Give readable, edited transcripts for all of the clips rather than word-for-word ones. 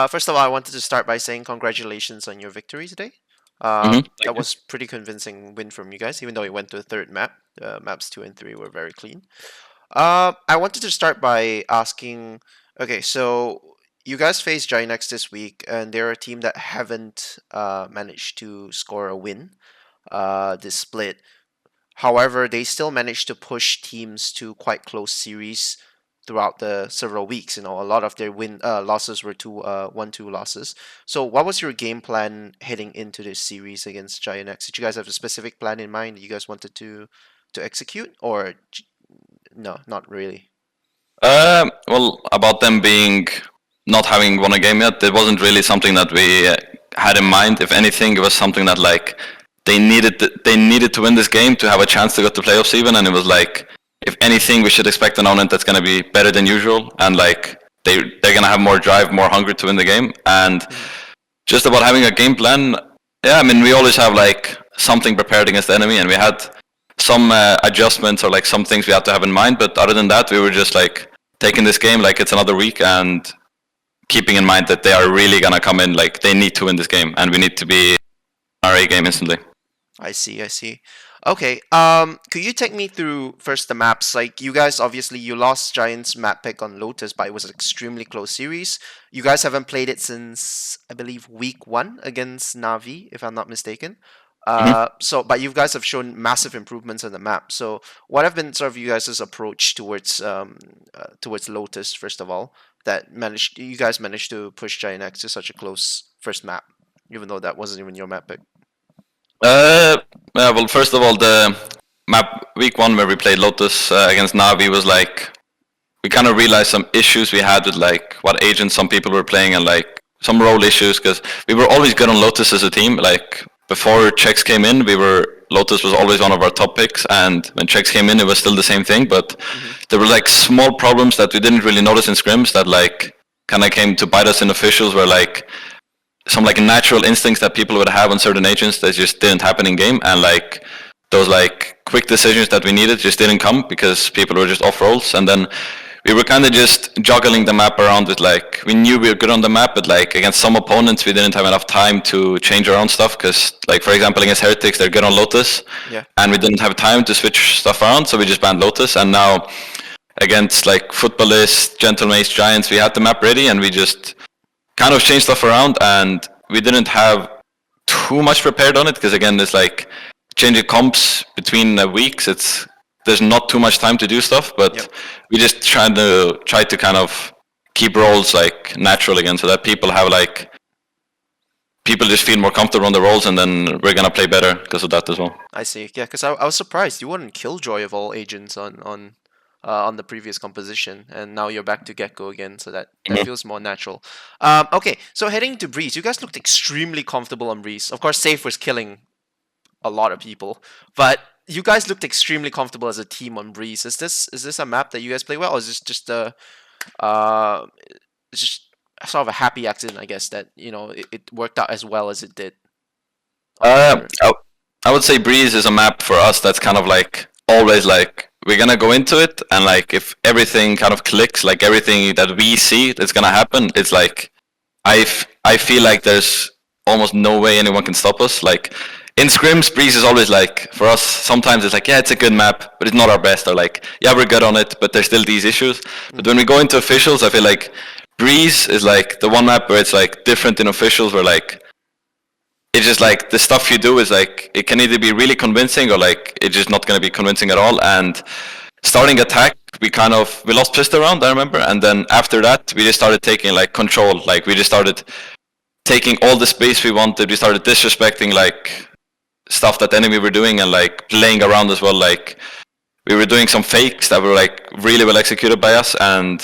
First of all, I wanted to start by saying congratulations on your victory today. Thank That you. was pretty convincing win from you guys, even though it went to the third map. Maps 2 and 3 were very clean. I wanted to start by asking, okay, so you guys faced GIANTX this week, and they're a team that haven't managed to score a win this split. However, they still managed to push teams to quite close series throughout the several weeks. You know, a lot of their losses were 1-2 losses. So, what was your game plan heading into this series against GIANTX? Did you guys have a specific plan in mind that you guys wanted to execute, or no, not really? Well, about them being not having won a game yet, it wasn't really something that we had in mind. If anything, it was something that like they needed to win this game to have a chance to go to playoffs even, and it was like if anything, we should expect an opponent that's gonna be better than usual, and like they're gonna have more drive, more hunger to win the game, and just about having a game plan. Yeah, I mean, we always have like something prepared against the enemy, and we had some adjustments or like some things we had to have in mind. But other than that, we were just like taking this game like it's another week and keeping in mind that they are really gonna come in like they need to win this game, and we need to be our A game instantly. I see, I see. Okay, could you take me through first the maps? Like you guys, obviously you lost Giants map pick on Lotus, but it was an extremely close series. You guys haven't played it since I believe week 1 against Navi, if I'm not mistaken. Mm-hmm. But you guys have shown massive improvements on the map. So, what have been sort of you guys' approach towards Lotus first of all that managed you guys managed to push GIANTX to such a close first map, even though that wasn't even your map pick. Yeah, well, first of all, the map week 1 where we played Lotus against Navi was like we kind of realized some issues we had with like what agents some people were playing and like some role issues because we were always good on Lotus as a team. Like before checks came in, Lotus was always one of our top picks, and when checks came in, it was still the same thing. But there were like small problems that we didn't really notice in scrims that like kind of came to bite us in officials, where like some like natural instincts that people would have on certain agents that just didn't happen in game, and like those like quick decisions that we needed just didn't come because people were just off rolls, and then we were kind of just juggling the map around with like we knew we were good on the map, but like against some opponents we didn't have enough time to change our own stuff because like for example against Heretics they're good on Lotus, Yeah. and we didn't have time to switch stuff around, so we just banned Lotus, and now against like Footballists, Gentle Mace, Giants, we had the map ready and we just kind of changed stuff around, and we didn't have too much prepared on it because again it's like changing comps between weeks, it's there's not too much time to do stuff, but Yep. we just try to kind of keep roles like natural again so that people just feel more comfortable on the roles, and then we're gonna play better because of that as well. I see. Yeah, because I was surprised you wouldn't Killjoy of all agents on the previous composition, and now you're back to Gecko again, so that Mhm. feels more natural. Okay, so heading to Breeze, you guys looked extremely comfortable on Breeze. Of course, Safe was killing a lot of people, but you guys looked extremely comfortable as a team on Breeze. Is this a map that you guys play well, or is this just a uh, it's just sort of a happy accident, I guess, that it worked out as well as it did on Uh, paper? I, I would say Breeze is a map for us that's kind of like always like we're gonna go into it, and like if everything kind of clicks, like everything that we see that's gonna happen, it's like I feel like there's almost no way anyone can stop us. Like in scrims, Breeze is always like for us. Sometimes it's like yeah, it's a good map, but it's not our best. Or like yeah, we're good on it, but there's still these issues. But when we go into officials, I feel like Breeze is like the one map where it's like different in officials, where like it's just like the stuff you do is like it can either be really convincing or like it's just not going to be convincing at all. And starting attack, we lost pistol round, I remember, and then after that we just started taking like control. Like we just started taking all the space we wanted. We started disrespecting like stuff that enemy were doing and like playing around as well. Like we were doing some fakes that were like really well executed by us, and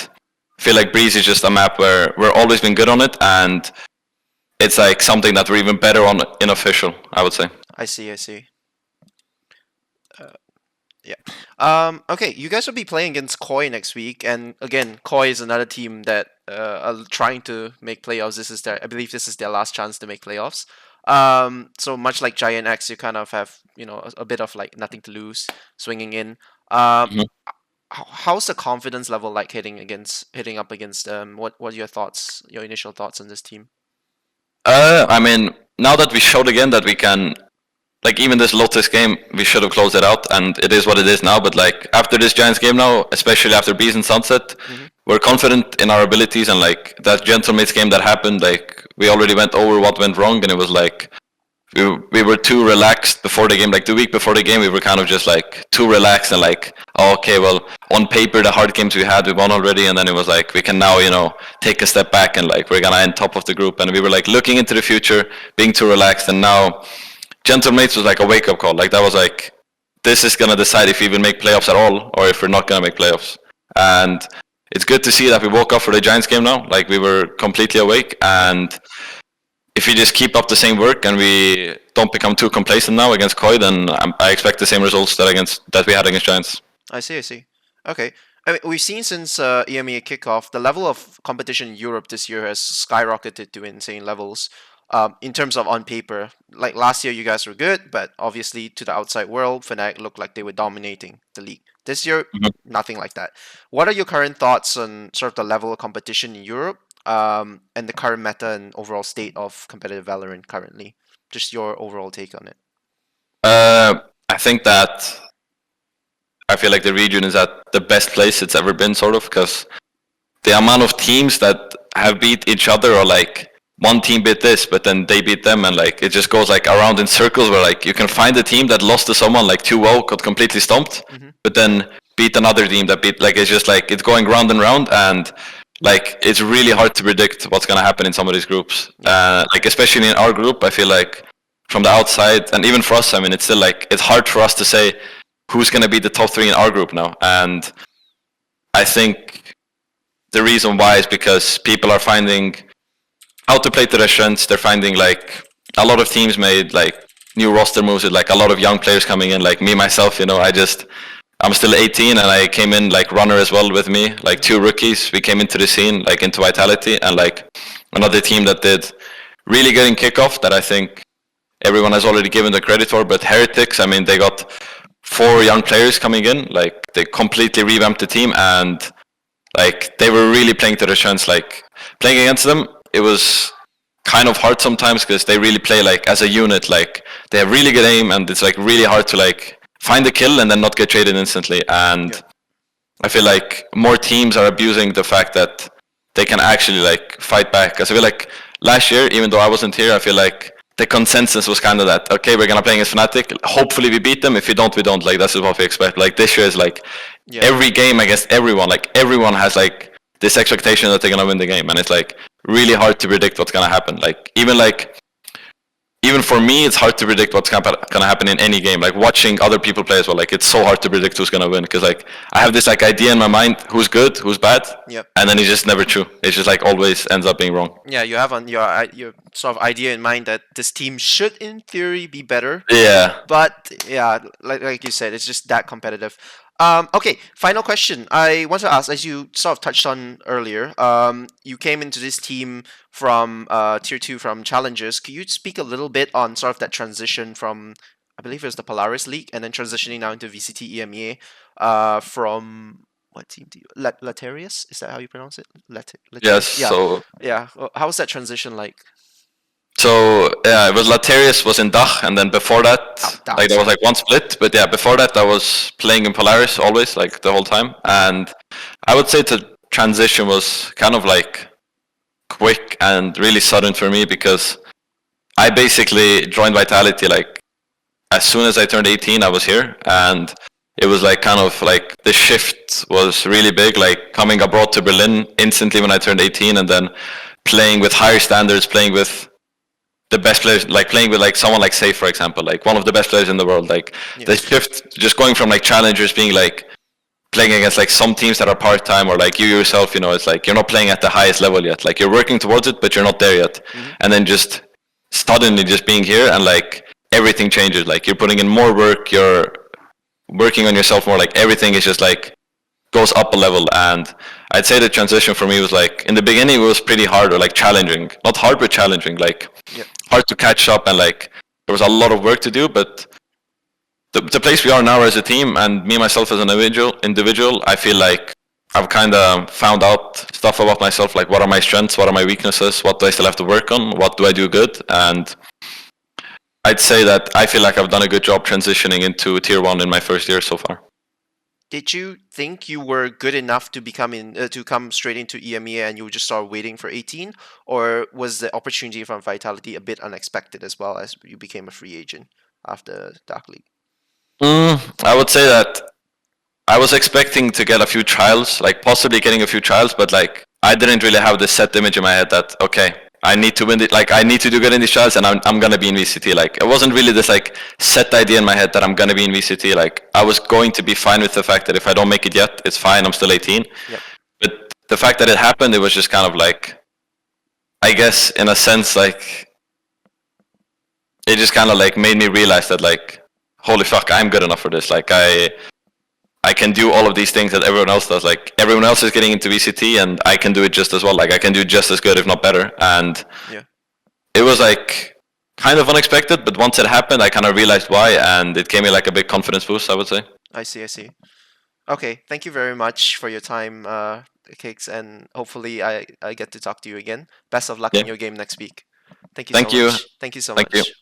I feel like Breeze is just a map where we're always been good on it, and it's like something that we're even better on in official, I would say. I see. I see. Yeah. Okay, you guys will be playing against Koi next week, and again, Koi is another team that are trying to make playoffs. I believe this is their last chance to make playoffs. So much like GIANTX, you kind of have a bit of like nothing to lose, swinging in. Um, Mhm. how's the confidence level like hitting up against them? What are your thoughts, your initial thoughts on this team? I mean, now that we showed again that we can, like even this Lotus game, we should have closed it out, and it is what it is now. But like after this Giants game now, especially after Bees and Sunset, we're confident in our abilities, and like that Gentlemates game that happened, like we already went over what went wrong, and it was like we were too relaxed before the game. Like the week before the game, we were kind of just like too relaxed and like, oh, okay, well, on paper the hard games we had, we won already, and then it was like we can now, you know, take a step back and like we're gonna end top of the group, and we were like looking into the future, being too relaxed, and now Gentlemates was like a wake up call. Like that was like, this is gonna decide if we even make playoffs at all or if we're not gonna make playoffs. And it's good to see that we woke up for the Giants game now. Like we were completely awake, and if we just keep up the same work and we don't become too complacent now against Koi, then I expect the same results that we had against Giants. I see. Okay. I mean, we've seen since EMEA kickoff, the level of competition in Europe this year has skyrocketed to insane levels. In terms of on paper, like last year, you guys were good, but obviously to the outside world, Fnatic looked like they were dominating the league. This year, nothing like that. What are your current thoughts on sort of the level of competition in Europe, and the current meta and overall state of competitive Valorant currently? Just your overall take on it. I think that I feel like the region is at the best place it's ever been, sort of, because the amount of teams that have beat each other, or like one team beat this, but then they beat them, and like it just goes like around in circles where like you can find a team that lost to someone like 2-0, got completely stumped, but then beat another team that beat, like it's just like it's going round and round, and like it's really hard to predict what's gonna happen in some of these groups. Like especially in our group, I feel like from the outside, and even for us, I mean, it's still like it's hard for us to say who's gonna be the top 3 in our group now, and I think the reason why is because people are finding how to play to their strengths. They're finding like a lot of teams made like new roster moves with like a lot of young players coming in. Like me myself, you know, I'm still 18 and I came in like runner as well with me, like 2 rookies. We came into the scene like into Vitality, and like another team that did really good in kickoff that I think everyone has already given the credit for. But Heretics, I mean, they got 4 young players coming in. Like they completely revamped the team, and like they were really playing to their strengths. Like playing against them, it was kind of hard sometimes because they really play like as a unit. Like they have really good aim, and it's like really hard to like find a kill and then not get traded instantly. And I feel like more teams are abusing the fact that they can actually like fight back. Because I feel like last year, even though I wasn't here, I feel like the consensus was kind of that, okay, we're gonna play against Fnatic. Hopefully we beat them. If we don't, we don't. Like that's what we expect. Like this year is like every game against everyone. Like everyone has like this expectation that they're gonna win the game, and it's like really hard to predict what's gonna happen. Like even for me, it's hard to predict what's gonna happen in any game. Like watching other people play as well, like it's so hard to predict who's gonna win, because like I have this like idea in my mind who's good, who's bad, and then it's just never true. It's just like always ends up being wrong. Yeah, you have on your sort of idea in mind that this team should, in theory, be better. Yeah. But yeah, like you said, it's just that competitive. Okay, final question. I want to ask, as you sort of touched on earlier, you came into this team from Tier 2 from Challengers. Could you speak a little bit on sort of that transition from, I believe it was the Polaris League, and then transitioning now into VCT EMEA from, what team do you, Latarius? Is that how you pronounce it? Yes, yeah. So... Yeah, how was that transition like? So yeah, it was Latarius was in Dach, and then before that, like there was like one split. But yeah, before that, I was playing in Polaris always, like the whole time. And I would say the transition was kind of like quick and really sudden for me, because I basically joined Vitality like as soon as I turned 18. I was here, and it was like kind of like the shift was really big. Like coming abroad to Berlin instantly when I turned 18, and then playing with higher standards, playing with the best players, like playing with like someone like Safe, for example, like one of the best players in the world. Like the shift, just going from like challengers being like playing against like some teams that are part-time, or like you yourself, you know, it's like you're not playing at the highest level yet. Like you're working towards it, but you're not there yet. And then just suddenly just being here, and like everything changes. Like you're putting in more work, you're working on yourself more. Like everything is just like goes up a level. And I'd say the transition for me was like, in the beginning it was pretty hard, or like challenging, not hard but challenging, like hard to catch up, and like there was a lot of work to do. But the place we are now as a team, and me myself as an individual, I feel like I've kind of found out stuff about myself, like what are my strengths, what are my weaknesses, what do I still have to work on, what do I do good, and I'd say that I feel like I've done a good job transitioning into tier 1 in my first year so far. Did you think you were good enough to to come straight into EMEA and you would just start waiting for 18, or was the opportunity from Vitality a bit unexpected as well as you became a free agent after Dark League? I would say that I was expecting to get a few trials, like possibly getting a few trials, but like I didn't really have this set image in my head that okay, I need to win it. Like I need to do good in these trials, and I'm gonna be in VCT. Like it wasn't really this like set idea in my head that I'm gonna be in VCT. Like I was going to be fine with the fact that if I don't make it yet, it's fine. I'm still 18. Yep. But the fact that it happened, it was just kind of like, I guess in a sense, like it just kind of like made me realize that like, holy fuck, I'm good enough for this. Like I can do all of these things that everyone else does. Like everyone else is getting into VCT, and I can do it just as well. Like I can do just as good, if not better. And yeah, it was like kind of unexpected, but once it happened, I kind of realized why, and it gave me like a big confidence boost, I would say. I see. Okay, thank you very much for your time, Cakes, and hopefully I get to talk to you again. Best of luck Yeah. in your game next week. Thank you Thank so you. much. Thank you so Thank much. you.